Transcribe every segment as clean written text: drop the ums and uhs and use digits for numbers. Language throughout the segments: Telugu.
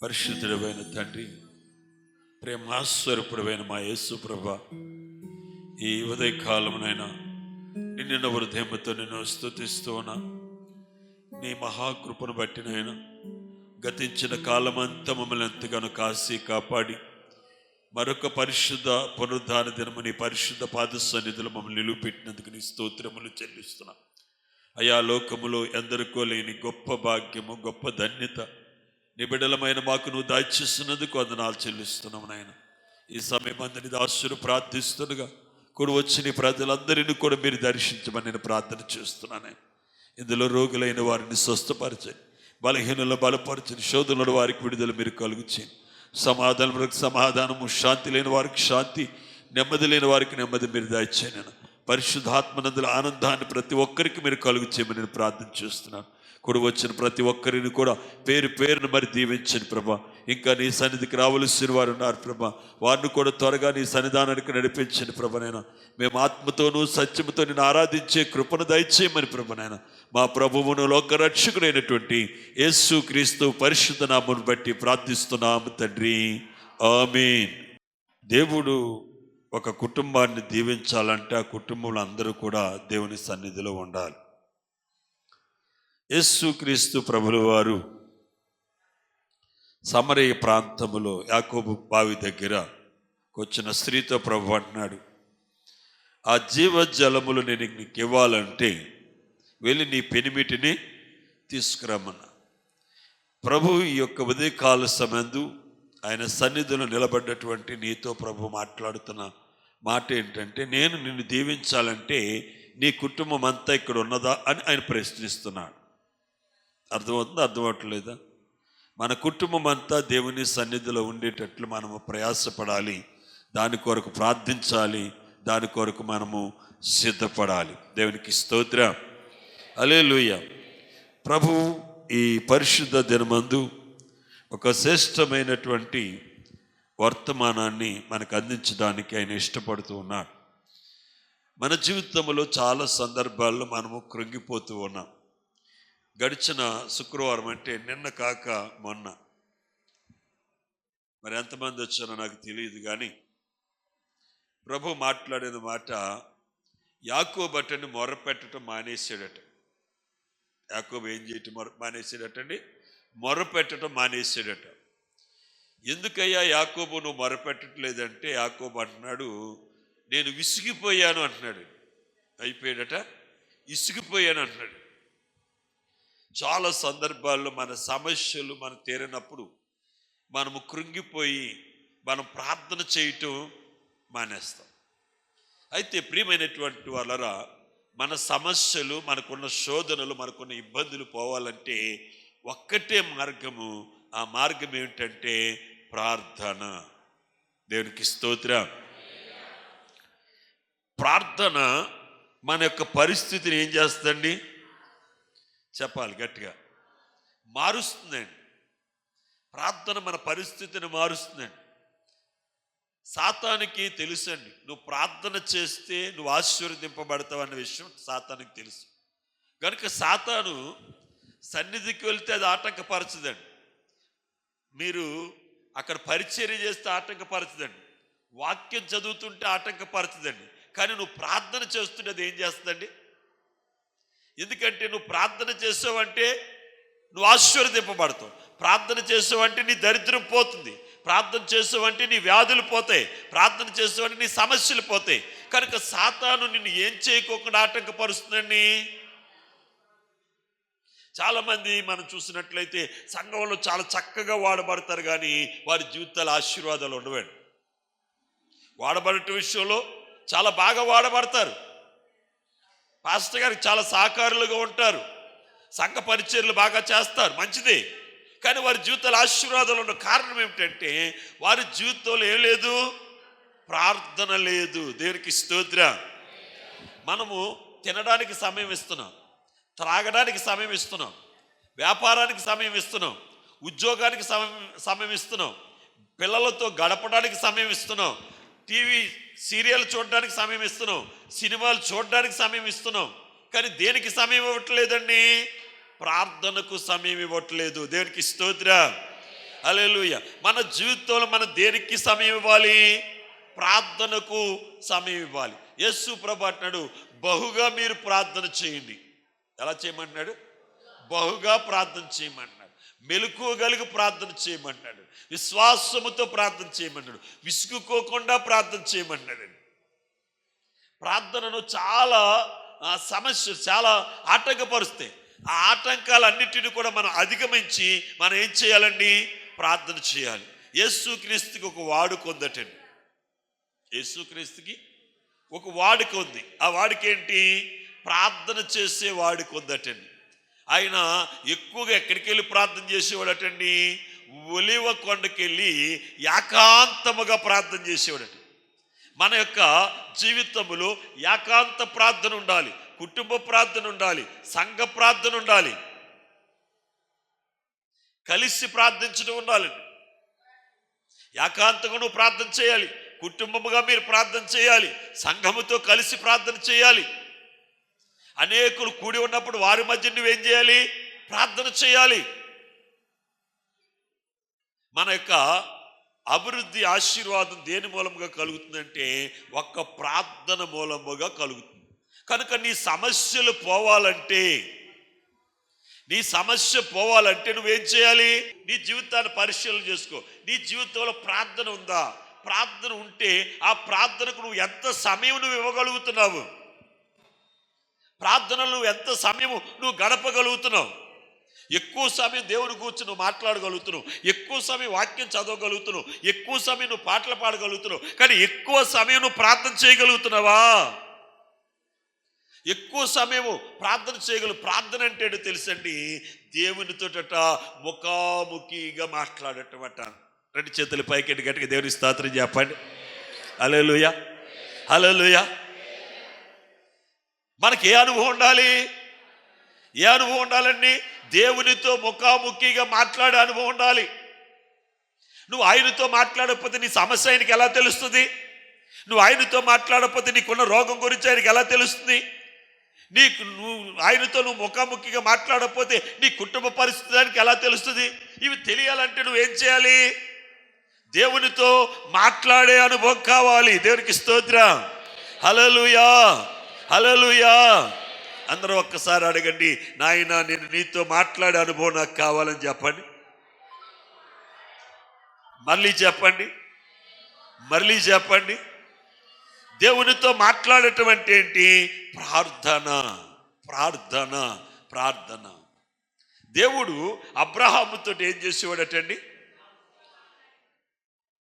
పరిశుద్ధుడైన తండ్రి, ప్రేమాస్వరూపుడైన మా యేసు ప్రభా, ఈ ఉదయకాలమునైనా నిన్న హృదయంతో నిన్ను స్తుతిస్తూ ఉన్నా. నీ మహాకృపను బట్టినైనా గతించిన కాలమంతా మమ్మల్ని ఎంతగానో కాసి కాపాడి మరొక పరిశుద్ధ పునరుద్ధాన దినము నీ పరిశుద్ధ పాద సన్నిధిలో మమ్మల్ని నిలువపెట్టినందుకు నీ స్తోత్రములు చెల్లిస్తున్నా. అయా, లోకములో ఎందరికో లేని గొప్ప భాగ్యము, గొప్ప ధన్యత నీ బిడ్డలమైన మాకు నువ్వు దాచేస్తున్నందుకు వందనాలు చెల్లిస్తున్నాము నాయన. ఈ సమయం అందరినీ దాసులు ప్రార్థిస్తుండగా కూడా వచ్చి నీ ప్రజలందరినీ కూడా మీరు దర్శించమని నేను ప్రార్థన చేస్తున్నాను. ఇందులో రోగులైన వారిని స్వస్థపరచండి, బలహీనులను బలపరచండి, శోధనల వారికి విడుదల మీరు కలుగు చేయండి. సమాధానము, శాంతి లేని వారికి శాంతి, నెమ్మది లేని వారికి నెమ్మది మీరు దయచేయండి. పరిశుద్ధాత్మనందుల ఆనందాన్ని ప్రతి ఒక్కరికి మీరు కలుగు చేయమని నేను ప్రార్థన చేస్తున్నాను. కూడా వచ్చిన ప్రతి ఒక్కరిని కూడా పేరు పేరును మరి దీవించండి ప్రభా. ఇంకా నీ సన్నిధికి రావలసిన వారు ఉన్నారు ప్రభా, వారిని కూడా త్వరగా నీ సన్నిధానానికి నడిపించండి ప్రభనైనా. మేము ఆత్మతోనూ సత్యముతో నేను ఆరాధించే కృపను దయచేయమని ప్రభనైనా. మా ప్రభువును లోకరక్షకుడైనటువంటి యేసు క్రీస్తు పరిశుద్ధ నామమును బట్టి ప్రార్థిస్తున్నాము తండ్రి, ఆమేన్. దేవుడు ఒక కుటుంబాన్ని దీవించాలంటే ఆ కుటుంబంలో అందరూ కూడా దేవుని సన్నిధిలో ఉండాలి. యేసు క్రీస్తు ప్రభుల వారు సమరయ ప్రాంతములో యాకోబు బావి దగ్గర వచ్చిన స్త్రీతో ప్రభు అంటున్నాడు, ఆ జీవజలములు నేను నీకు ఇవ్వాలంటే వెళ్ళి నీ పెనిమిటిని తీసుకురమ్మన్నా. ప్రభు ఈ యొక్క ఉదయకాల సమయందు ఆయన సన్నిధిలో నిలబడ్డటువంటి నీతో ప్రభు మాట్లాడుతున్న మాట ఏంటంటే, నేను నిన్ను దీవించాలంటే నీ కుటుంబం అంతా ఇక్కడ ఉన్నదా అని ఆయన ప్రశ్నిస్తున్నాడు. అర్థమవుతుందా? అర్థమవట్లేదా? మన కుటుంబం అంతా దేవుని సన్నిధిలో ఉండేటట్లు మనము ప్రయాసపడాలి, దాని కొరకు ప్రార్థించాలి, దాని కొరకు మనము సిద్ధపడాలి. దేవునికి స్తోత్రం, హల్లెలూయా. ప్రభు ఈ పరిశుద్ధ దినమందు ఒక శ్రేష్టమైనటువంటి వర్తమానాన్ని మనకు అందించడానికి ఆయన ఇష్టపడుతూ ఉన్నాడు. మన జీవితంలో చాలా సందర్భాల్లో మనము కృంగిపోతూ ఉన్నాం. గడిచిన శుక్రవారం అంటే నిన్న కాక మొన్న, మరి ఎంతమంది వచ్చారో నాకు తెలియదు, కానీ ప్రభు మాట్లాడిన మాట, యాకోబు అటండి మొర్రపెట్టడం మానేసాడట. యాకోబు ఏం చేయటం మానేసాడటండి? మొర్రపెట్టడం మానేసాడట. ఎందుకయ్యా యాకోబు నువ్వు మొర్రపెట్టట్లేదంటే, యాకోబు అంటున్నాడు, నేను విసిగిపోయాను అంటున్నాడు. అయిపోయాడట, విసిగిపోయాను అంటున్నాడు. చాలా సందర్భాల్లో మన సమస్యలు మనకు తీరినప్పుడు మనము కృంగిపోయి మనం ప్రార్థన చేయటం మానేస్తాం. అయితే ప్రియమైనటువంటి వాళ్ళరా, మన సమస్యలు, మనకున్న శోధనలు, మనకున్న ఇబ్బందులు పోవాలంటే ఒక్కటే మార్గము. ఆ మార్గం ఏమిటంటే ప్రార్థన. దేవునికి స్తోత్రం. ప్రార్థన మన యొక్క పరిస్థితిని ఏం చేస్తుందండి? చెప్పాలి గట్టిగా, మారుస్తుందండి. ప్రార్థన మన పరిస్థితిని మారుస్తుందండి. సాతానికి తెలుసండి, నువ్వు ప్రార్థన చేస్తే నువ్వు ఆశీర్వదింపబడతావు అన్న విషయం సాతానికి తెలుసు. కనుక సాతాను సన్నిధికి వెళ్తే అది ఆటంకపరచదండి. మీరు అక్కడ పరిచర్య చేస్తే ఆటంకపరచదండి, వాక్యం చదువుతుంటే ఆటంకపరచదండి. కానీ నువ్వు ప్రార్థన చేస్తుంటే అది ఏం చేస్తుందండి? ఎందుకంటే నువ్వు ప్రార్థన చేసావంటే నువ్వు ఆశీర్వదింపబడతావు. ప్రార్థన చేసావంటే నీ దరిద్రం పోతుంది. ప్రార్థన చేసావంటే నీ వ్యాధులు పోతాయి. ప్రార్థన చేసావంటే నీ సమస్యలు పోతాయి. కనుక సాతాను నిన్ను ఏం చేయకోకుండా ఆటంకపరుస్తుందండి. చాలామంది మనం చూసినట్లయితే సంఘంలో చాలా చక్కగా వాడబడతారు, కానీ వారి జీవితాల ఆశీర్వాదాలు ఉండవండి. వాడబడటం విషయంలో చాలా బాగా వాడబడతారు, పాస్టర్ గారికి చాలా సహకారులుగా ఉంటారు, సంఘ పరిచర్యలు బాగా చేస్తారు, మంచిదే. కానీ వారి జీవితాల ఆశీర్వాదాలు ఉన్న కారణం ఏమిటంటే వారి జీవితంలో ఏం లేదు? ప్రార్థన లేదు. దేవునికి స్తోత్రం. మనము తినడానికి సమయం ఇస్తున్నాం, త్రాగడానికి సమయం ఇస్తున్నాం, వ్యాపారానికి సమయం ఇస్తున్నాం, ఉద్యోగానికి సమయం ఇస్తున్నాం, పిల్లలతో గడపడానికి సమయం ఇస్తున్నాం, టీవీ సీరియల్ చూడడానికి సమయం ఇస్తున్నాం, సినిమాలు చూడడానికి సమయం ఇస్తున్నాం. కానీ దేనికి సమయం ఇవ్వట్లేదండి? ప్రార్థనకు సమయం ఇవ్వట్లేదు. దేవునికి స్తోత్రం. హల్లెలూయా. మన జీవితంలో మనం దేనికి సమయం ఇవ్వాలి? ప్రార్థనకు సమయం ఇవ్వాలి. యేసు ప్రభు అంటున్నాడు, బహుగా మీరు ప్రార్థన చేయండి. ఎలా చేయమంటున్నాడు? బహుగా ప్రార్థన చేయమంటున్నాడు. మెలకువగలిగి ప్రార్థన చేయమంటున్నాడు. విశ్వాసముతో ప్రార్థన చేయమంటున్నాడు. విసుగుకోకుండా ప్రార్థన చేయమంటున్నాడు. ప్రార్థనను చాలా సమస్యలు చాలా ఆటంకపరుస్తాయి. ఆ ఆటంకాలన్నిటిని కూడా మనం అధిగమించి మనం ఏం చేయాలండి? ప్రార్థన చేయాలి. యేసుక్రీస్తుకి ఒక వాడుక ఉందటండి. యేసుక్రీస్తుకి ఒక వాడుక ఉంది. ఆ వాడుక ఏంటి? ప్రార్థన చేసే వాడుక ఉందటండి. ఆయన ఎక్కువగా ఎక్కడికి వెళ్ళి ప్రార్థన చేసేవాడటండి? ఒలివ కొండకి వెళ్ళి ఏకాంతముగా ప్రార్థన చేసేవాడట. మన యొక్క జీవితంలో ఏకాంత ప్రార్థన ఉండాలి, కుటుంబ ప్రార్థన ఉండాలి, సంఘ ప్రార్థన ఉండాలి, కలిసి ప్రార్థించడం ఉండాలి. ఏకాంతంగా నువ్వు ప్రార్థన చేయాలి, కుటుంబముగా మీరు ప్రార్థన చేయాలి, సంఘముతో కలిసి ప్రార్థన చేయాలి. అనేకులు కూడి ఉన్నప్పుడు వారి మధ్య నువ్వేం చేయాలి? ప్రార్థన చేయాలి. మన యొక్క అభివృద్ధి ఆశీర్వాదం దేని మూలముగా కలుగుతుందంటే ఒక్క ప్రార్థన మూలముగా కలుగుతుంది. కనుక నీ సమస్యలు పోవాలంటే, నీ సమస్య పోవాలంటే నువ్వేం చేయాలి? నీ జీవితాన్ని పరిశీలన చేసుకో. నీ జీవితంలో ప్రార్థన ఉందా? ప్రార్థన ఉంటే ఆ ప్రార్థనకు నువ్వు ఎంత సమయం నువ్వు ఇవ్వగలుగుతున్నావు? ప్రార్థనలు నువ్వు ఎంత సమయం నువ్వు గడపగలుగుతున్నావు? ఎక్కువ సమయం దేవుని గురించి నువ్వు మాట్లాడగలుగుతున్నావు, ఎక్కువ సమయం వాక్యం చదవగలుగుతున్నావు, ఎక్కువ సమయం నువ్వు పాటలు పాడగలుగుతున్నావు. కానీ ఎక్కువ సమయం నువ్వు ప్రార్థన చేయగలుగుతున్నావా? ఎక్కువ సమయము ప్రార్థన చేయగలవు. ప్రార్థన అంటే తెలుసండి, దేవునితోట ముఖాముఖిగా మాట్లాడటమట. రెండు చేతులు పైకెట్టి గట్టిగా దేవుని స్తోత్రం చెప్పండి. హల్లెలూయా, హల్లెలూయా. మనకి ఏ అనుభవం ఉండాలి? ఏ అనుభవం ఉండాలండి? దేవునితో ముఖాముఖిగా మాట్లాడే అనుభవం ఉండాలి. నువ్వు ఆయనతో మాట్లాడకపోతే నీ సమస్య ఆయనకి ఎలా తెలుస్తుంది? నువ్వు ఆయనతో మాట్లాడకపోతే నీకున్న రోగం గురించి ఆయనకి ఎలా తెలుస్తుంది? నువ్వు ఆయనతో ముఖాముఖిగా మాట్లాడకపోతే నీ కుటుంబ పరిస్థితి ఆయనకి ఎలా తెలుస్తుంది? ఇవి తెలియాలంటే నువ్వేం చేయాలి? దేవునితో మాట్లాడే అనుభవం కావాలి. దేవునికి స్తోత్రం. హల్లెలూయా, హల్లెలూయా. అందరూ ఒక్కసారి అడగండి, నాయనా నేను నీతో మాట్లాడే అనుభవం నాకు కావాలని చెప్పండి. మళ్ళీ చెప్పండి, మళ్ళీ చెప్పండి. దేవునితో మాట్లాడటం అంటే ఏంటి? ప్రార్థన, ప్రార్థన, ప్రార్థన. దేవుడు అబ్రహాముతో ఏం చేసేవాడటండి?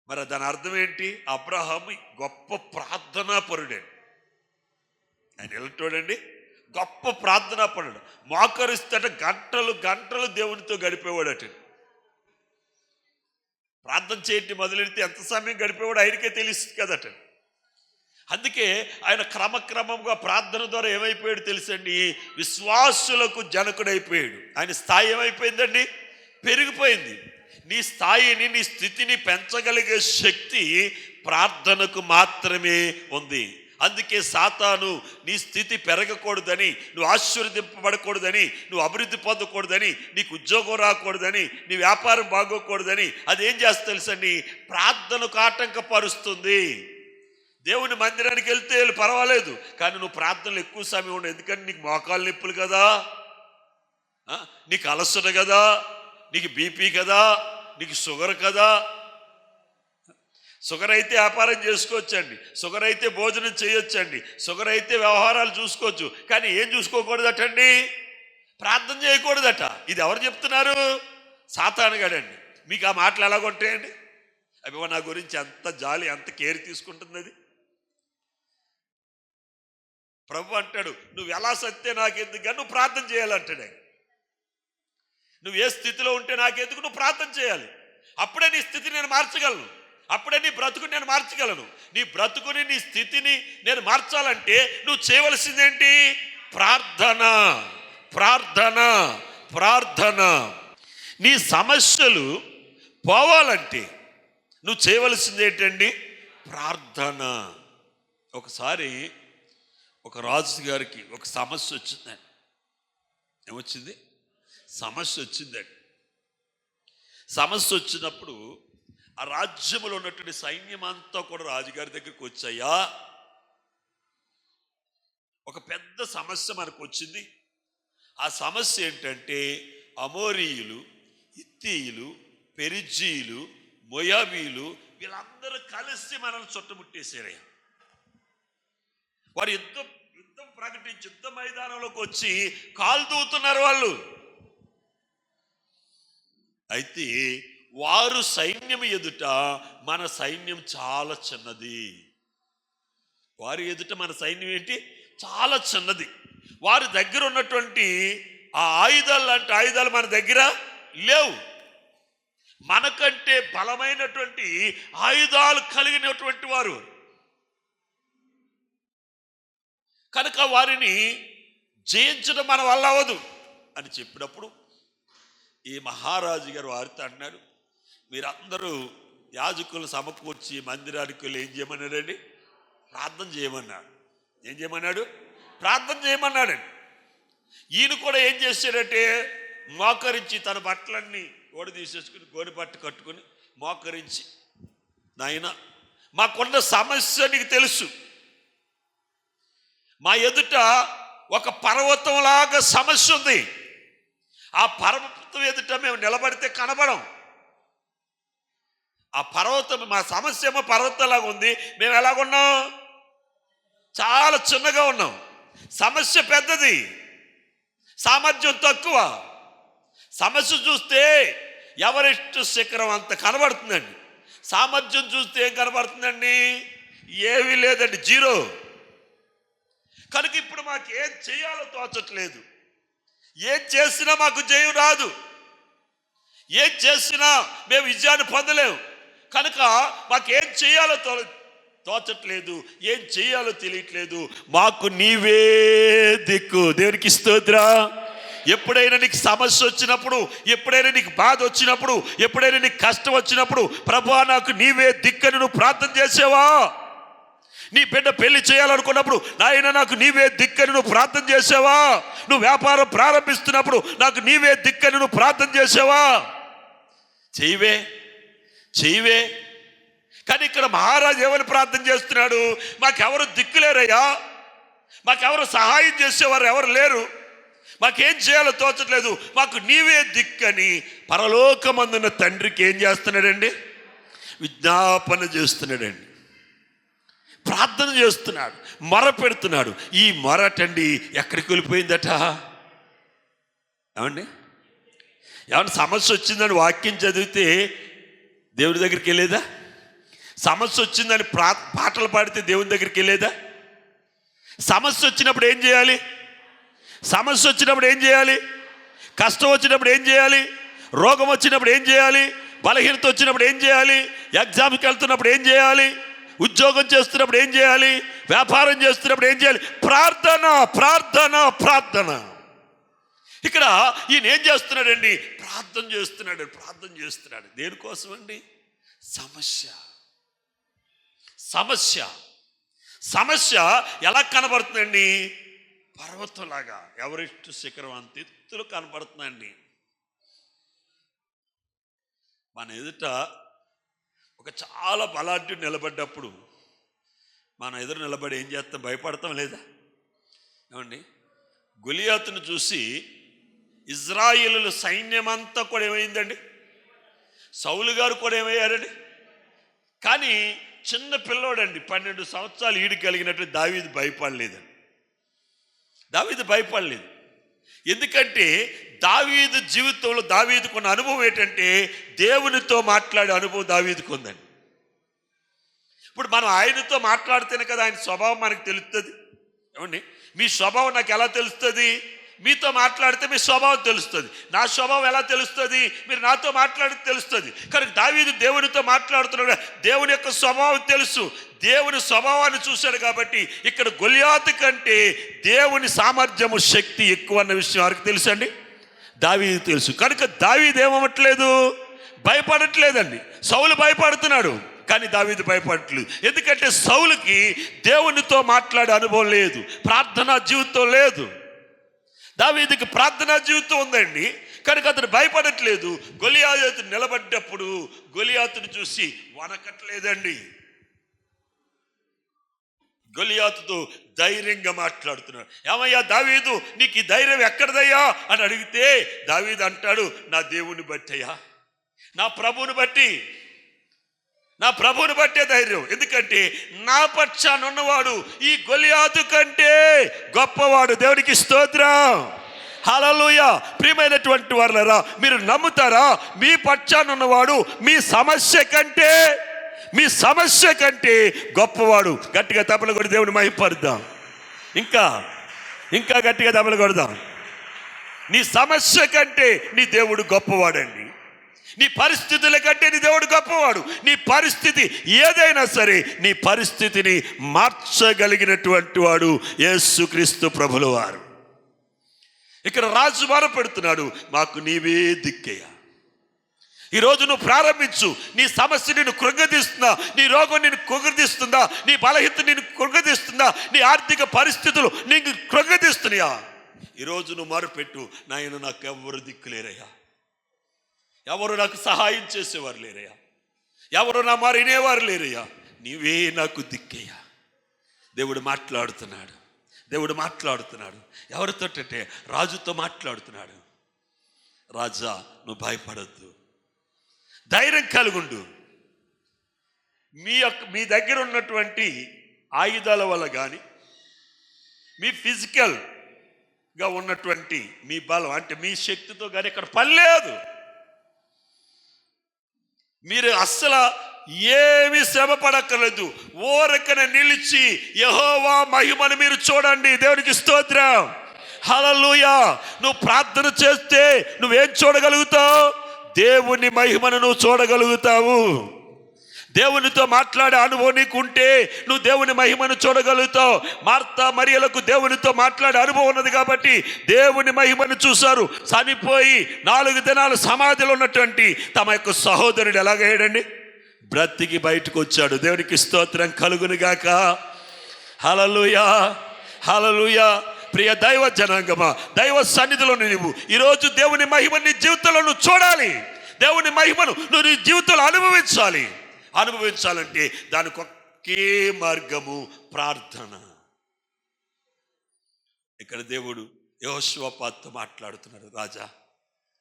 మరి దాని అర్థం ఏంటి? అబ్రహాము గొప్ప ప్రార్థనా పరుడే. ఆయన ఎలాంటోడండి? గొప్ప ప్రార్థనా పరుడు. మోకరిస్తట గంటలు గంటలు దేవునితో గడిపేవాడట. ప్రార్థన చేయటి మొదలెడితే ఎంత సమయం గడిపేవాడు ఆయనకే తెలుస్తుంది కదట. అందుకే ఆయన క్రమక్రమంగా ప్రార్థన ద్వారా ఏమైపోయాడు తెలుసండి? విశ్వాసులకు జనకుడైపోయాడు. ఆయన స్థాయి ఏమైపోయిందండి? పెరిగిపోయింది. నీ స్థాయిని, నీ స్థితిని పెంచగలిగే శక్తి ప్రార్థనకు మాత్రమే ఉంది. అందుకే సాతాను నీ స్థితి పెరగకూడదని, నువ్వు ఆశీర్వదింపబడకూడదని, నువ్వు అభివృద్ధి పొందకూడదని, నీకు ఉద్యోగం రాకూడదని, నీ వ్యాపారం బాగోకూడదని అదేం చేస్తా తెలుసండి? ప్రార్థనకు ఆటంకపరుస్తుంది. దేవుని మందిరానికి వెళ్తే పర్వాలేదు, కానీ నువ్వు ప్రార్థనలు ఎక్కువ సమయం ఉండవు. ఎందుకంటే నీకు మోకాలు నొప్పులు కదా, నీకు అలసట కదా, నీకు బీపీ కదా, నీకు షుగర్ కదా. షుగర్ అయితే వ్యాపారం చేసుకోవచ్చండి, షుగర్ అయితే భోజనం చేయొచ్చండి, షుగర్ అయితే వ్యవహారాలు చూసుకోవచ్చు. కానీ ఏం చూసుకోకూడదటండి? ప్రార్థన చేయకూడదట. ఇది ఎవరు చెప్తున్నారు? సాతానుగాడండి. మీకు ఆ మాటలు ఎలాగొంటాయండి? అవి నా గురించి ఎంత జాలి, ఎంత కేర్ తీసుకుంటుంది అది. ప్రభు అంటాడు, నువ్వు ఎలా సత్తే నాకెందుకు, నువ్వు ప్రార్థన చేయాలంటాడు ఆయన. నువ్వు ఏ స్థితిలో ఉంటే నాకెందుకు, నువ్వు ప్రార్థన చేయాలి. అప్పుడే నీ స్థితిని నేను మార్చగలను, అప్పుడే నీ బ్రతుకుని నేను మార్చగలను. నీ బ్రతుకుని, నీ స్థితిని నేను మార్చాలంటే నువ్వు చేయవలసిందేంటి? ప్రార్థన, ప్రార్థన, ప్రార్థన. నీ సమస్యలు పోవాలంటే నువ్వు చేయవలసింది ఏంటండి? ప్రార్థన. ఒకసారి ఒక రాజు గారికి ఒక సమస్య వచ్చిందండి. ఏమొచ్చింది? సమస్య వచ్చిందండి. సమస్య వచ్చినప్పుడు ఆ రాజ్యంలో ఉన్నటువంటి సైన్యం అంతా కూడా రాజుగారి దగ్గరికి వచ్చాయా, ఒక పెద్ద సమస్య మనకు వచ్చింది. ఆ సమస్య ఏంటంటే అమోరీయులు, హిత్తీయులు, పెరిజ్జీయులు, మోయాబీలు వీళ్ళందరూ కలిసి మనల్ని చుట్టుముట్టేశారయ్యా. వారు యుద్ధం ప్రకటించి యుద్ధ మైదానంలోకి వచ్చి కాలు దూతున్నారు వాళ్ళు. అయితే వారు సైన్యం ఎదుట మన సైన్యం చాలా చిన్నది. వారి ఎదుట మన సైన్యం ఏంటి? చాలా చిన్నది. వారి దగ్గర ఉన్నటువంటి ఆ ఆయుధాలు లాంటి ఆయుధాలు మన దగ్గర లేవు. మనకంటే బలమైనటువంటి ఆయుధాలు కలిగినటువంటి వారు కనుక వారిని జయించడం మన వల్ల అవ్వదు అని చెప్పినప్పుడు ఈ మహారాజు గారు వారితో అన్నాడు, మీరందరూ యాజకులు సమకూర్చి మందిరానికి వెళ్ళి ఏం చేయమన్నాడండి? ప్రార్థన చేయమన్నాడు. ఏం చేయమన్నాడు? ప్రార్థన చేయమన్నాడండి. ఈయన కూడా ఏం చేశాడంటే మోకరించి తన బట్టలన్నీ ఓడ తీసేసుకుని గోని పట్టు కట్టుకుని మోకరించి, నాయనా మాకున్న సమస్య నీకు తెలుసు, మా ఎదుట ఒక పర్వతంలాగా సమస్య ఉంది. ఆ పర్వతం ఎదుట మేము నిలబడితే కనబడం. ఆ పర్వతం, మా సమస్య ఏమో పర్వతంలాగా ఉంది, మేము ఎలాగున్నాం? చాలా చిన్నగా ఉన్నాం. సమస్య పెద్దది, సామర్థ్యం తక్కువ. సమస్య చూస్తే ఎవరెస్ట్ శిఖరం అంత కనబడుతుందండి. సామర్థ్యం చూస్తే ఏం కనబడుతుందండి? ఏమీ లేదండి, జీరో. కనుక ఇప్పుడు మాకు ఏం చేయాలో తోచట్లేదు. ఏం చేసినా మాకు జయం రాదు, ఏం చేసినా మేము విజయాన్ని పొందలేము. కనుక మాకేం చేయాలో తోచట్లేదు, ఏం చేయాలో తెలియట్లేదు. మాకు నీవే దిక్కు. దేవునికి స్తోత్రం. ఎప్పుడైనా నీకు సమస్య వచ్చినప్పుడు, ఎప్పుడైనా నీకు బాధ వచ్చినప్పుడు, ఎప్పుడైనా నీకు కష్టం వచ్చినప్పుడు, ప్రభువా నాకు నీవే దిక్కని నువ్వు ప్రార్థన చేసావా? నీ బిడ్డ పెళ్లి చేయాలనుకున్నప్పుడు నాయన నాకు నీవే దిక్కని నువ్వు ప్రార్థన చేసావా? నువ్వు వ్యాపారం ప్రారంభిస్తున్నప్పుడు నాకు నీవే దిక్కని నువ్వు ప్రార్థన చేసావా? చేయవే. కానీ ఇక్కడ మహారాజు ఏమని ప్రార్థన చేస్తున్నాడు? మాకెవరు దిక్కులేరయ్యా, మాకెవరు సహాయం చేసేవారు ఎవరు లేరు, మాకేం చేయాలో తోచట్లేదు, మాకు నీవే దిక్కని పరలోకమందున్న తండ్రికి ఏం చేస్తున్నాడండి? విజ్ఞాపన చేస్తున్నాడండి, ప్రార్థన చేస్తున్నాడు, మొర పెడుతున్నాడు. ఈ మొరటండి ఎక్కడికి వెళ్ళిపోయిందట? ఏమండి, ఏమన్నా సమస్య వచ్చిందని వాక్యం చదివితే దేవుని దగ్గరికి వెళ్ళేదా? సమస్య వచ్చిందని పాటలు పాడితే దేవుని దగ్గరికి వెళ్ళేదా? సమస్య వచ్చినప్పుడు ఏం చేయాలి? సమస్య వచ్చినప్పుడు ఏం చేయాలి? కష్టం వచ్చినప్పుడు ఏం చేయాలి? రోగం వచ్చినప్పుడు ఏం చేయాలి? బలహీనత వచ్చినప్పుడు ఏం చేయాలి? ఎగ్జామ్కి వెళ్తున్నప్పుడు ఏం చేయాలి? ఉద్యోగం చేస్తున్నప్పుడు ఏం చేయాలి? వ్యాపారం చేస్తున్నప్పుడు ఏం చేయాలి? ప్రార్థన, ప్రార్థన, ప్రార్థన. ఇక్కడ ఈయన ఏం చేస్తున్నాడండి? ప్రార్థన చేస్తున్నాడు. దేనికోసం అండి? సమస్య ఎలా కనబడుతుందండి? పర్వతంలాగా, ఎవరెస్ట్ శిఖరం అంత ఎత్తులు కనబడుతుందండి. మన ఎదుట ఒక చాలా బలాఢ్యుడు నిలబడ్డప్పుడు మన ఎదురు నిలబడి ఏం చేస్తాం? భయపడతాం లేదా? ఏమండి, గొలియాతును చూసి ఇజ్రాయేలు సైన్యమంతా కూడా ఏమైందండి? సౌలు గారు కూడా ఏమయ్యారండి? కానీ చిన్న పిల్లోడండి, 12 సంవత్సరాలు ఈడు కలిగినట్టు దావీదు భయపడలేదు. ఎందుకంటే దావీదు జీవితంలో దావీదుకున్న అనుభవం ఏంటంటే దేవునితో మాట్లాడే అనుభవం దావీదుకు ఉందండి. ఇప్పుడు మనం ఆయనతో మాట్లాడితేనే కదా ఆయన స్వభావం మనకు తెలుస్తుంది. ఏమండి, మీ స్వభావం నాకు ఎలా తెలుస్తుంది? మీతో మాట్లాడితే మీ స్వభావం తెలుస్తుంది. నా స్వభావం ఎలా తెలుస్తుంది? మీరు నాతో మాట్లాడితే తెలుస్తుంది. కానీ దావీదు దేవునితో మాట్లాడుతున్నాడు, దేవుని యొక్క స్వభావం తెలుసు. దేవుని స్వభావాన్ని చూశాడు కాబట్టి ఇక్కడ గొలియాతు కంటే దేవుని సామర్థ్యము, శక్తి ఎక్కువ అన్న విషయం వారికి తెలుసండి, దావీదు తెలుసు. కనుక దావీదు ఏమవ్వట్లేదు? భయపడట్లేదండి. సౌలు భయపడుతున్నాడు కానీ దావీదు భయపడట్లేదు. ఎందుకంటే సౌలుకి దేవునితో మాట్లాడే అనుభవం లేదు, ప్రార్థనా జీవితం లేదు. దావీదుకి ప్రార్థనా జీవితం ఉందండి కనుక అతను భయపడట్లేదు. గొలియాతు నిలబడ్డప్పుడు గొలియాతును చూసి వనకట్లేదండి. గొలియాతుతో ధైర్యంగా మాట్లాడుతున్నాడు. ఏమయ్యా దావీదు, నీకు ఈ ధైర్యం ఎక్కడదయ్యా అని అడిగితే దావీదు అంటాడు, నా దేవుని బట్టి అయ్యా, నా ప్రభువుని బట్టే ధైర్యం. ఎందుకంటే నా పక్షాన ఉన్నవాడు ఈ గొలియాతు కంటే గొప్పవాడు. దేవునికి స్తోత్రం, హల్లెలూయా. ప్రియమైనటువంటి వారలారా, మీరు నమ్ముతారా? మీ పక్షాన ఉన్నవాడు మీ సమస్య కంటే గొప్పవాడు. గట్టిగా తపలు కొడి దేవుని మహిమపరుద్దాం. ఇంకా గట్టిగా తపలు కొడదాం. నీ సమస్య కంటే నీ దేవుడు గొప్పవాడండి. నీ పరిస్థితుల కంటే నీ దేవుడు గొప్పవాడు. నీ పరిస్థితి ఏదైనా సరే నీ పరిస్థితిని మార్చగలిగినటువంటి వాడు యేసుక్రీస్తు ప్రభుల వారు. ఇక్కడ రాజు మొరపెడుతున్నాడు, మాకు నీవే దిక్కయ్యా. ఈరోజు నువ్వు ప్రారంభించు. నీ సమస్య నిన్ను కృంగదీస్తుందా? నీ రోగం నిన్ను కృంగదీస్తుందా? నీ బలహీనత నిన్ను కృంగదీస్తుందా? నీ ఆర్థిక పరిస్థితులు నీకు కృంగదీస్తున్నాయా? ఈరోజు నువ్వు మొరపెట్టు, నాయన నాకు ఎవరు దిక్కులేరయ్యా, ఎవరు నాకు సహాయం చేసేవారు లేరయ్యా, ఎవరు నా మాట వినేవారు లేరయ్యా, నీవే నాకు దిక్కయ్యా. దేవుడు మాట్లాడుతున్నాడు. ఎవరితోటంటే రాజుతో మాట్లాడుతున్నాడు. రాజా, నువ్వు భయపడొద్దు, ధైర్యం కలుగుండు. మీ దగ్గర ఉన్నటువంటి ఆయుధాల వల్ల కానీ, మీ ఫిజికల్గా ఉన్నటువంటి మీ బలం అంటే మీ శక్తితో కానీ ఇక్కడ పని లేదు. మీరు అస్సలు ఏమి శ్రమ పడక్కర్లేదు. ఓరకన నిలిచి యెహోవా మహిమను మీరు చూడండి. దేవునికి స్తోత్రం, హల్లెలూయా. నువ్వు ప్రార్థన చేస్తే నువ్వేం చూడగలుగుతావు? దేవుని మహిమను నువ్వు చూడగలుగుతావు. దేవునితో మాట్లాడే అనుభవం నీకుంటే నువ్వు దేవుని మహిమను చూడగలుగుతావు. మార్తా మరియలకు దేవునితో మాట్లాడే అనుభవం ఉన్నది కాబట్టి దేవుని మహిమను చూశారు. చనిపోయి 4 దినాలు సమాధిలో ఉన్నటువంటి తమ యొక్క సహోదరుడు ఎలాగయ్యాడండి? బ్రతికి బయటకు వచ్చాడు. దేవునికి స్తోత్రం కలుగునుగాక, హల్లెలూయా, హల్లెలూయా. ప్రియ దైవ జనాంగమా, దైవ సన్నిధిలో నువ్వు ఈరోజు దేవుని మహిమను నీ జీవితంలో నువ్వు చూడాలి. దేవుని మహిమను నువ్వు నీ జీవితంలో అనుభవించాలంటే దానికి ఒకే మార్గము, ప్రార్థన. ఇక్కడ దేవుడు యెహోషువతో మాట్లాడుతున్నాడు. రాజా,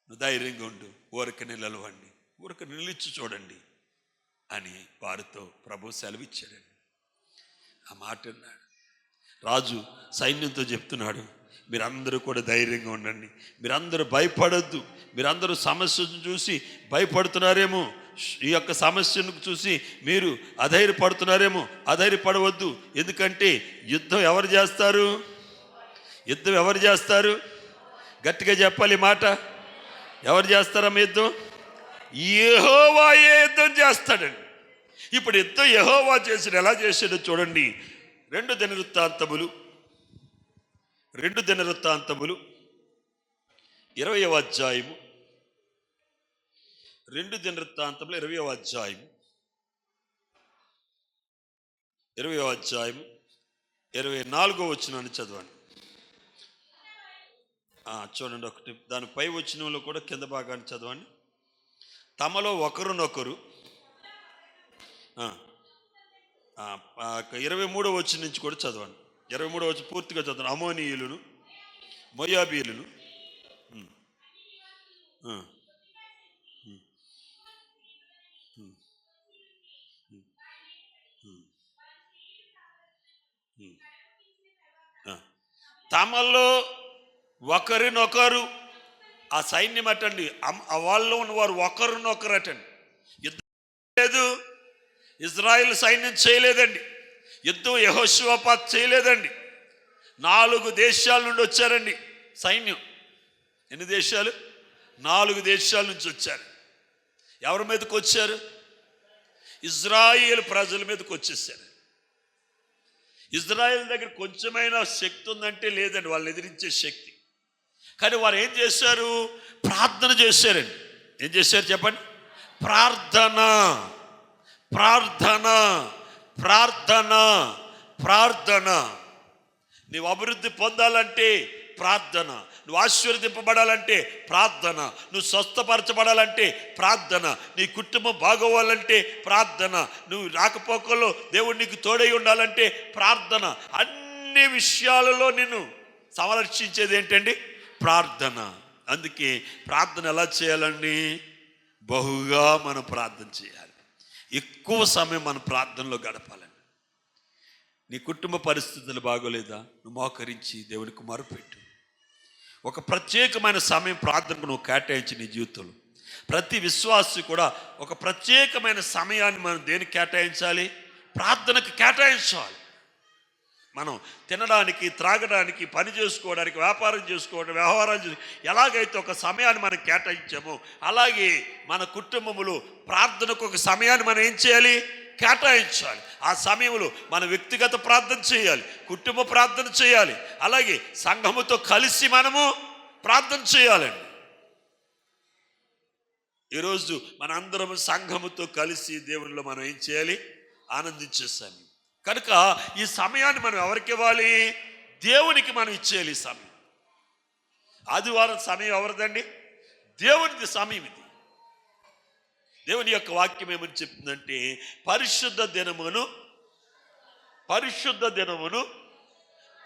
నువ్వు ధైర్యంగా ఉండు, ఊరక నిలవండి, ఊరక నిలిచి చూడండి అని వారితో ప్రభు సెలవిచ్చాడండి. ఆ మాట అన్నాడు. రాజు సైన్యంతో చెప్తున్నాడు, మీరందరూ కూడా ధైర్యంగా ఉండండి, మీరందరూ భయపడొద్దు. మీరందరూ సమస్యను చూసి భయపడుతున్నారేమో, ఈ యొక్క సమస్యను చూసి మీరు అధైర్యపడుతున్నారేమో, అధైర్యపడవద్దు. ఎందుకంటే యుద్ధం ఎవరు చేస్తారు? గట్టిగా చెప్పాలి మాట. ఎవరు చేస్తారమ్మ యుద్ధం? యెహోవాయే యుద్ధం చేస్తాడండి. ఇప్పుడు యుద్ధం యెహోవా చేసాడు. ఎలా చేశాడో చూడండి. 2 దినవృత్తాంతములు 20వ అధ్యాయము, 2 దినవృత్తాంతములు 20వ అధ్యాయము 24వ వచనాన్ని చదవండి. చూడండి, ఒకటి దాని పై వచనంలో కూడా కింద భాగాన్ని చదవండి. తమలో ఒకరినొకరు 23వ వచనం నుంచి కూడా చదవండి. 23వ వచనం పూర్తిగా చదవండి. అమోనీయులను, మోయాబీయులను, తమలో ఒకరినొకరు, ఆ సైన్యం అటండి, వాళ్ళలో ఉన్నవారు ఒకరినొకరు అటండి. యుద్ధం లేదు, ఇజ్రాయిల్ సైన్యం చేయలేదండి. యుద్ధం యెహోషువపాత్ చేయలేదండి. 4 దేశాల నుండి వచ్చారండి సైన్యం. ఎన్ని దేశాలు? 4 దేశాల నుంచి వచ్చారు. ఎవరి మీదకి వచ్చారు? ఇజ్రాయిల్ ప్రజల మీదకి వచ్చేసారు. ఇజ్రాయిల్ దగ్గర కొంచెమైనా శక్తి ఉందంటే లేదండి, వాళ్ళని ఎదిరించే శక్తి. కానీ వారు ఏం చేశారు? ప్రార్థన చేశారండి. ఏం చేశారు చెప్పండి? ప్రార్థన. నీవు అభివృద్ధి పొందాలంటే ప్రార్థన. నువ్వు ఆశీర్వదింపబడాలంటే ప్రార్థన. నువ్వు స్వస్థపరచబడాలంటే ప్రార్థన. నీ కుటుంబం బాగోవాలంటే ప్రార్థన. నువ్వు రాకపోకల్లో దేవుడు నీకు తోడై ఉండాలంటే ప్రార్థన. అన్ని విషయాలలో నిన్ను సంరక్షించేది ఏంటండి? ప్రార్థన. అందుకే ప్రార్థన ఎలా చేయాలండి? బహుగా మనం ప్రార్థన చేయాలి. ఎక్కువ సమయం మనం ప్రార్థనలో గడపాలండి. నీ కుటుంబ పరిస్థితులు బాగోలేదా? నువ్వు మోకరించి దేవునికి మొరపెట్టు. ఒక ప్రత్యేకమైన సమయం ప్రార్థనకు నువ్వు కేటాయించి నీ జీవితంలో. ప్రతి విశ్వాసి కూడా ఒక ప్రత్యేకమైన సమయాన్ని మనం దేనికి కేటాయించాలి? ప్రార్థనకు కేటాయించాలి. మనం తినడానికి, త్రాగడానికి, పని చేసుకోవడానికి, వ్యాపారం చేసుకోవడం, వ్యవహారాలు ఎలాగైతే ఒక సమయాన్ని మనం కేటాయించామో అలాగే మన కుటుంబములు ప్రార్థనకు ఒక సమయాన్ని మనం ఏం చేయాలి? కేటాయించాలి. ఆ సమయంలో మన వ్యక్తిగత ప్రార్థన చేయాలి, కుటుంబ ప్రార్థన చేయాలి, అలాగే సంఘముతో కలిసి మనము ప్రార్థన చేయాలండి. ఈరోజు మనందరం సంఘముతో కలిసి దేవునిలో మనం ఏం చేయాలి? ఆనందించేసాము. కనుక ఈ సమయాన్ని మనం ఎవరికి ఇవ్వాలి? దేవునికి మనం ఇచ్చేయాలి. ఈ సమయం ఆదివారం సమయం ఎవరిదండి? దేవునిది సమయం ఇది. దేవుని యొక్క వాక్యం ఏమని చెప్తుందంటే, పరిశుద్ధ దినమును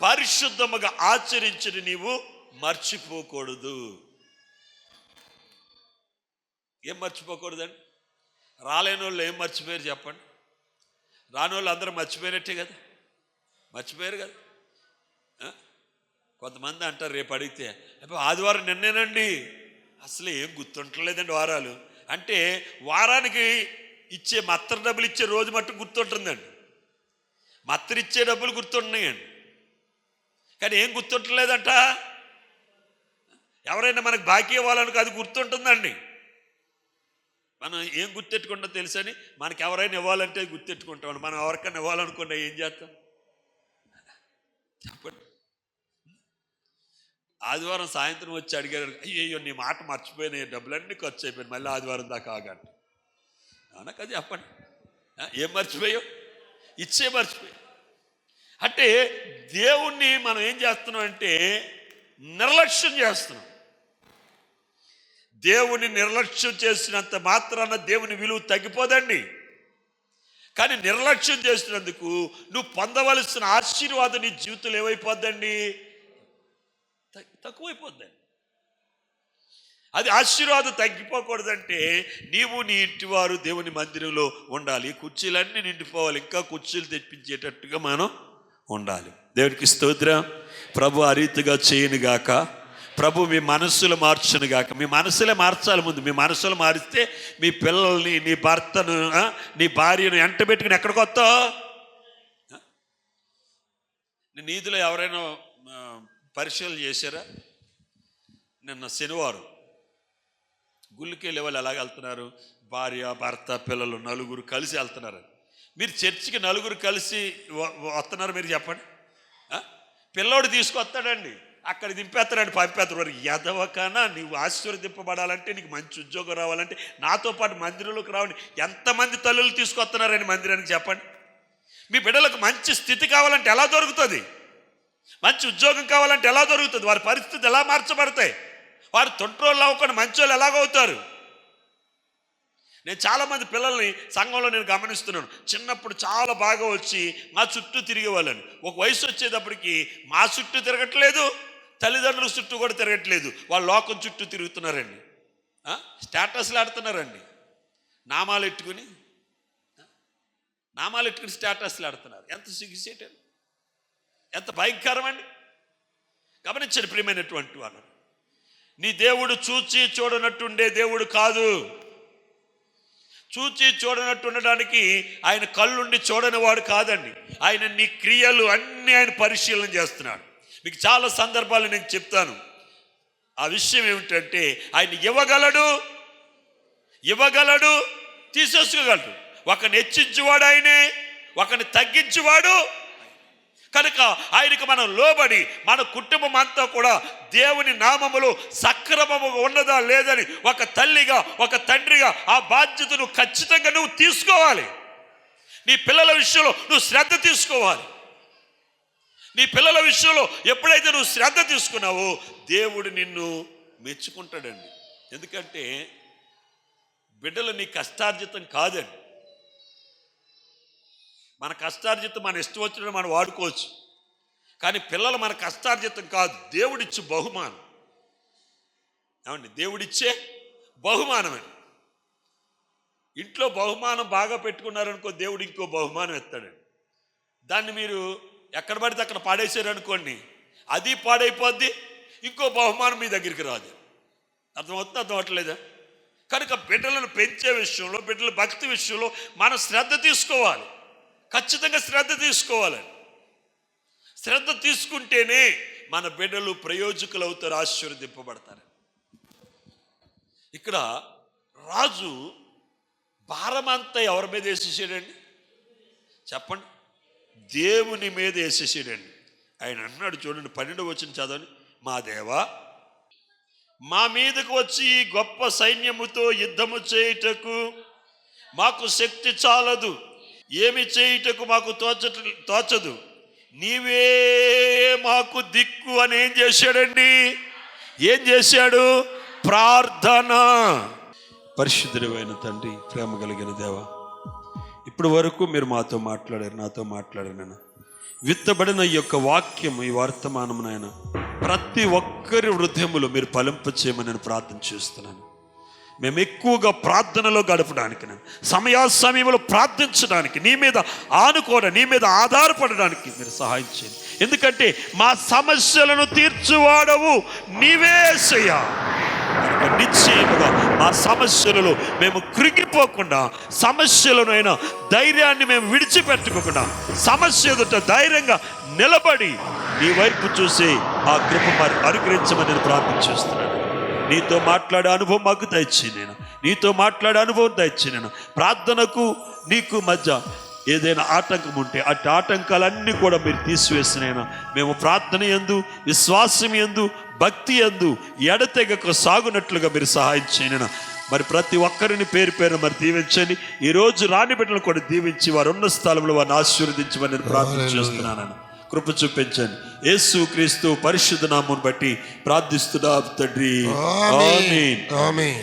పరిశుద్ధముగా ఆచరించిన నీవు మర్చిపోకూడదు. ఏం మర్చిపోకూడదండి? రాలేని వాళ్ళు ఏం మర్చిపోయారు చెప్పండి? రాని వాళ్ళు అందరూ మర్చిపోయినట్టే కదా, మర్చిపోయారు కదా. కొంతమంది అంటారు, రేపు అడిగితే ఆదివారం నిన్నేనండి, అసలు ఏం గుర్తుంటలేదండి వారాలు అంటే. వారానికి ఇచ్చే మత్తర డబ్బులు ఇచ్చే రోజు మట్టు గుర్తుంటుందండి, మత్తరు ఇచ్చే డబ్బులు గుర్తుంటున్నాయండి, కానీ ఏం గుర్తుంటలేదంట. ఎవరైనా మనకు బాకీ ఇవ్వాలనుకో అది గుర్తుంటుందండి. మనం ఏం గుర్తెట్టుకుంటా తెలుసని, మనకి ఎవరైనా ఇవ్వాలంటే గుర్తెట్టుకుంటాం. మనం ఎవరికైనా ఇవ్వాలనుకున్నా ఏం చేస్తాం చెప్పండి? ఆదివారం సాయంత్రం వచ్చి అడిగారు, అయ్యో నీ మాట మర్చిపోయినాయి, డబ్బులన్నీ ఖర్చు అయిపోయినాయి, మళ్ళీ ఆదివారం దాకా ఆగండి. అవునా కదా చెప్పండి? ఏం మర్చిపోయావు? ఇచ్చే మర్చిపోయావు. అంటే దేవుణ్ణి మనం ఏం చేస్తున్నాం అంటే నిర్లక్ష్యం చేస్తున్నాం. దేవుని నిర్లక్ష్యం చేసినంత మాత్రాన దేవుని విలువ తగ్గిపోదండి. కానీ నిర్లక్ష్యం చేసినందుకు నువ్వు పొందవలసిన ఆశీర్వాదం నీ జీవితంలో ఏమైపోద్దండి? తక్కువైపోద్దండి. అది ఆశీర్వాదం తగ్గిపోకూడదంటే నీవు నీ ఇంటి వారు దేవుని మందిరంలో ఉండాలి. కుర్చీలన్నీ నిండిపోవాలి, ఇంకా కుర్చీలు తెప్పించేటట్టుగా మనం ఉండాలి. దేవునికి స్తోత్రం. ప్రభు ఆ రీతిగా చేయనుగాక. ప్రభు మీ మనస్సులు మార్చును గాక. మీ మనసులే మార్చాలి ముందు. మీ మనసులు మారిస్తే మీ పిల్లల్ని, నీ భర్తను, నీ భార్యను ఎంట పెట్టుకుని ఎక్కడికి వస్తావు? నీతిలో ఎవరైనా పరిశీలన చేశారా? నిన్న శనివారం గుళ్ళకి వెళ్ళే వాళ్ళు ఎలాగ వెళ్తున్నారు? భార్య, భర్త, పిల్లలు నలుగురు కలిసి వెళ్తున్నారు. మీరు చర్చికి నలుగురు కలిసి వస్తున్నారు, మీరు చెప్పండి. పిల్లోడు తీసుకొస్తాడండి, అక్కడ దింపేస్తాడండి, పంపేస్తాడు. ఎదవకనా నీవు ఆశీర్వదింపబడాలంటే, నీకు మంచి ఉద్యోగం రావాలంటే నాతో పాటు మందిరంలోకి రావాలి. ఎంతమంది తల్లులు తీసుకొస్తున్నారండి మందిరానికి చెప్పండి? మీ బిడ్డలకు మంచి స్థితి కావాలంటే ఎలా దొరుకుతుంది? మంచి ఉద్యోగం కావాలంటే ఎలా దొరుకుతుంది? వారి పరిస్థితి ఎలా మార్చబడతాయి? వారు తొంట్రోళ్ళు అవ్వకుండా మంచోళ్ళు ఎలాగవుతారు? నేను చాలామంది పిల్లల్ని సంఘంలో నేను గమనిస్తున్నాను. చిన్నప్పుడు చాలా బాగా వచ్చి మా చుట్టూ తిరిగే వాళ్ళని, ఒక వయసు వచ్చేటప్పటికి మా చుట్టూ తిరగట్లేదు, తల్లిదండ్రుల చుట్టూ కూడా తిరగట్లేదు, వాళ్ళ లోకం చుట్టూ తిరుగుతున్నారండి. స్టేటస్లు ఆడుతున్నారండి, నామాలు ఎట్టుకుని స్టేటస్లు ఆడుతున్నారు. ఎంత సిగ్గుసేటండి, ఎంత భయంకరం అండి. గమనించండి ప్రియమైనటువంటి వాళ్ళు, నీ దేవుడు చూచి చూడనట్టుండే దేవుడు కాదు. చూచి చూడనట్టు ఉండడానికి ఆయన కళ్ళుండి చూడని వాడు కాదండి. ఆయన నీ క్రియలు అన్నీ ఆయన పరిశీలన చేస్తున్నాడు. మీకు చాలా సందర్భాలు నేను చెప్తాను. ఆ విషయం ఏమిటంటే, ఆయన ఇవ్వగలడు, తీసేసుకోగలడు. ఒకరిని హెచ్చించేవాడు ఆయనే, ఒకరిని తగ్గించేవాడు. కనుక ఆయనకు మనం లోబడి మన కుటుంబం అంతా కూడా దేవుని నామములో సక్రమముగా ఉన్నదా లేదని ఒక తల్లిగా, ఒక తండ్రిగా ఆ బాధ్యతను ఖచ్చితంగా నువ్వు తీసుకోవాలి. నీ పిల్లల విషయంలో నువ్వు శ్రద్ధ తీసుకోవాలి. నీ పిల్లల విషయంలో ఎప్పుడైతే నువ్వు శ్రద్ధ తీసుకున్నావో దేవుడు నిన్ను మెచ్చుకుంటాడండి. ఎందుకంటే బిడ్డలు నీ కష్టార్జితం కాదండి. మన కష్టార్జితం మన ఇష్టం వచ్చినట్టు మనం వాడుకోవచ్చు, కానీ పిల్లలు మన కష్టార్జితం కాదు, దేవుడిచ్చే బహుమానం. ఏమండి, దేవుడిచ్చే బహుమానం అండి. ఇంట్లో బహుమానం బాగా పెట్టుకున్నారనుకో, దేవుడు ఇంకో బహుమానం ఇస్తాడండి. దాన్ని మీరు ఎక్కడ పడితే అక్కడ పాడేశారనుకోండి, అది పాడైపోద్ది, ఇంకో బహుమానం మీ దగ్గరికి రాదు. అర్థమవుతుందా? కనుక బిడ్డలను పెంచే విషయంలో, బిడ్డల భక్తి విషయంలో మనం శ్రద్ధ తీసుకోవాలి. ఖచ్చితంగా శ్రద్ధ తీసుకోవాలండి. శ్రద్ధ తీసుకుంటేనే మన బిడ్డలు ప్రయోజకులు అవుతారు, ఆశీర్వదింపబడతారు. ఇక్కడ రాజు భారమంతా ఎవరి మీద వేసేసాడండి? చెప్పండి. దేవుని మీద వేసేసాడండి. ఆయన అన్నాడు, చూడండి 12వ వచనం చదవండి. మా దేవా, మా మీదకు వచ్చి ఈ గొప్ప సైన్యముతో యుద్ధము చేయుటకు మాకు శక్తి చాలదు, ఏమి చేయుటకు మాకు తోచదు, నీవే మాకు దిక్కు అని ఏం చేశాడండి? ఏం చేశాడు? ప్రార్థన. పరిశుద్ధుడైన తండ్రి, ప్రేమ కలిగిన దేవా, ఇప్పటి వరకు మీరు మాతో మాట్లాడారు, నాతో మాట్లాడారు. విత్తబడిన ఈ యొక్క వాక్యం, ఈ వర్తమానమునైనా ప్రతి ఒక్కరి హృదయములో మీరు ఫలింప చేయమని నేను ప్రార్థన చేస్తున్నాను. మేము ఎక్కువగా ప్రార్థనలో గడపడానికి, సమయంలో ప్రార్థించడానికి, నీ మీద ఆనుకోవడం, నీ మీద ఆధారపడడానికి మీరు సహాయం చేయండి. ఎందుకంటే మా సమస్యలను తీర్చువాడవు నీవే యేసయ్యా. నిశ్చయముగా మా సమస్యలలో మేము కృంగిపోకుండా, సమస్యలనైనా ధైర్యాన్ని మేము విడిచిపెట్టుకోకుండా, సమస్య ఎదుట ధైర్యంగా నిలబడి నీ వైపు చూసి ఆ కృప మరి అనుగ్రహించమని నేను ప్రార్థన చేస్తున్నాను. నీతో మాట్లాడే అనుభవం మాకు దయచేయను. నీతో మాట్లాడే అనుభవం దయచేయను. ప్రార్థనకు నీకు మధ్య ఏదైనా ఆటంకం ఉంటే అటు ఆటంకాలన్నీ కూడా మీరు తీసివేసినైనా మేము ప్రార్థన యందు, విశ్వాసం యందు, భక్తి యందు ఎడతెగక సాగునట్లుగా మీరు సహాయం చేయను. మరి ప్రతి ఒక్కరిని పేరు పేరు మరి దీవించండి. ఈరోజు రాని బిడ్డలు కూడా దీవించి వారు ఉన్న స్థలంలో వారిని ఆశీర్వదించమని నేను ప్రార్థన చేస్తున్నాను. కృప చూపించండి. యేసు క్రీస్తు పరిశుద్ధ నామమును బట్టి ప్రార్థిస్తున్నాం తండ్రి. ఆమేన్.